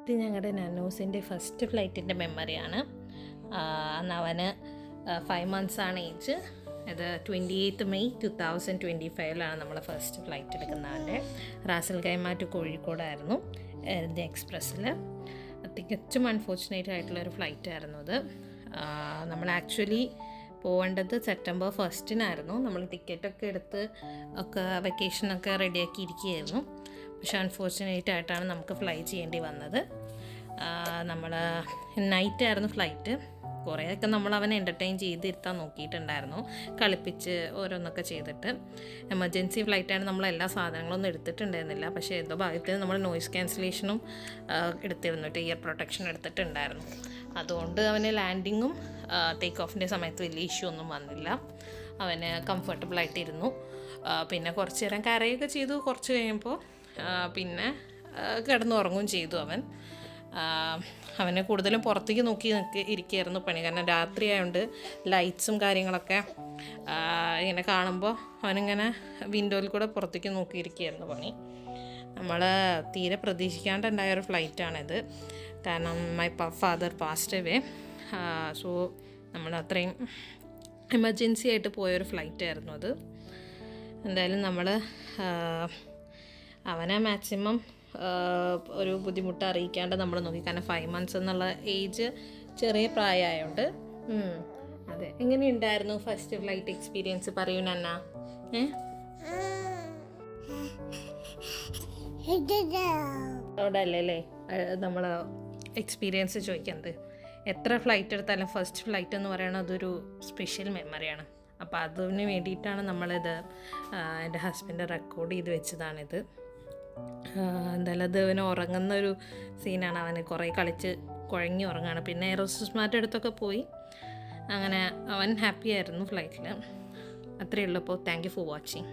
ഇത് ഞങ്ങളുടെ നന്നൂസിൻ്റെ ഫസ്റ്റ് ഫ്ലൈറ്റിൻ്റെ മെമ്മറിയാണ്. അന്ന് അവന് 5 months ഏജ്. ഇത് 28 May 2025 നമ്മൾ ഫസ്റ്റ് ഫ്ലൈറ്റ് എടുക്കുന്നതിൻ്റെ റാസൽ ഖൈമ ടു കോഴിക്കോടായിരുന്നു എയർ എക്സ്പ്രസ്സിൽ. തികച്ചും അൺഫോർച്ചുനേറ്റ് ആയിട്ടുള്ളൊരു ഫ്ലൈറ്റ് ആയിരുന്നു അത്. നമ്മൾ ആക്ച്വലി പോകേണ്ടത് September 1 നമ്മൾ ടിക്കറ്റൊക്കെ എടുത്ത് ഒക്കെ വെക്കേഷനൊക്കെ റെഡിയാക്കി ഇരിക്കുകയായിരുന്നു. പക്ഷേ അൺഫോർച്ചുനേറ്റ് ആയിട്ടാണ് നമുക്ക് ഫ്ലൈ ചെയ്യേണ്ടി വന്നത്. നമ്മൾ നൈറ്റായിരുന്നു ഫ്ലൈറ്റ്. കുറേയൊക്കെ നമ്മൾ അവനെ എൻ്റർടൈൻ ചെയ്തിരുത്താൻ നോക്കിയിട്ടുണ്ടായിരുന്നു, കളിപ്പിച്ച് ഓരോന്നൊക്കെ ചെയ്തിട്ട്. എമർജൻസി ഫ്ലൈറ്റാണ്, നമ്മൾ എല്ലാ സാധനങ്ങളൊന്നും എടുത്തിട്ടുണ്ടായിരുന്നില്ല. പക്ഷേ എന്തോ ഭാഗ്യത്തിന് നമ്മൾ നോയിസ് ക്യാൻസലേഷനും എടുത്തിരുന്നു, ഇയർ പ്രൊട്ടക്ഷൻ എടുത്തിട്ടുണ്ടായിരുന്നു. അതുകൊണ്ട് അവന് ലാൻഡിങ്ങും ടേക്ക് ഓഫിൻ്റെ സമയത്ത് വലിയ ഇഷ്യൂ ഒന്നും വന്നില്ല. അവന് കംഫർട്ടബിളായിട്ടിരുന്നു. പിന്നെ കുറച്ച് നേരം കരയൊക്കെ ചെയ്തു. കുറച്ച് കഴിയുമ്പോൾ പിന്നെ കിടന്നുറങ്ങുകയും ചെയ്തു. അവനെ കൂടുതലും പുറത്തേക്ക് നോക്കി ഇരിക്കുകയായിരുന്നു പണി. കാരണം രാത്രി ആയതുകൊണ്ട് ലൈറ്റ്സും കാര്യങ്ങളൊക്കെ ഇങ്ങനെ കാണുമ്പോൾ അവനിങ്ങനെ വിൻഡോയിൽ കൂടെ പുറത്തേക്ക് നോക്കിയിരിക്കുകയായിരുന്നു പണി. നമ്മൾ തീരെ പ്രതീക്ഷിക്കാണ്ടുണ്ടായൊരു ഫ്ലൈറ്റാണിത്. കാരണം my father passed away. So നമ്മൾ അത്രയും എമർജൻസി ആയിട്ട് പോയൊരു ഫ്ലൈറ്റായിരുന്നു അത്. എന്തായാലും നമ്മൾ അവനെ മാക്സിമം ഒരു ബുദ്ധിമുട്ട് അറിയിക്കാണ്ട് നമ്മൾ നോക്കി. കാരണം 5 months എന്നുള്ള ഏജ് ചെറിയ പ്രായമായതുകൊണ്ട്. അതെ, എങ്ങനെയുണ്ടായിരുന്നു ഫസ്റ്റ് ഫ്ലൈറ്റ് എക്സ്പീരിയൻസ്? പറയൂ നന്ന. അതോടല്ലേ നമ്മൾ എക്സ്പീരിയൻസ് ചോദിക്കുന്നത്. എത്ര ഫ്ലൈറ്റ് എടുത്താലും ഫസ്റ്റ് ഫ്ലൈറ്റ് എന്ന് പറയുന്നത് അതൊരു സ്പെഷ്യൽ മെമ്മറിയാണ്. അപ്പോൾ അതിന് വേണ്ടിയിട്ടാണ് നമ്മളിത് എൻ്റെ ഹസ്ബൻഡ് റെക്കോർഡ് ചെയ്ത് വെച്ചതാണിത്. എന്തായാലും അത് അവന് ഉറങ്ങുന്ന ഒരു സീനാണ്. അവന് കുറേ കളിച്ച് കുഴങ്ങി ഉറങ്ങുകയാണ്. പിന്നെ എയറോസ്മാരുടെ അടുത്തൊക്കെ പോയി. അങ്ങനെ അവൻ ഹാപ്പി ആയിരുന്നു ഫ്ലൈറ്റിൽ. അത്രയേ ഉള്ളൂ. അപ്പോൾ താങ്ക് യു ഫോർ വാച്ചിങ്.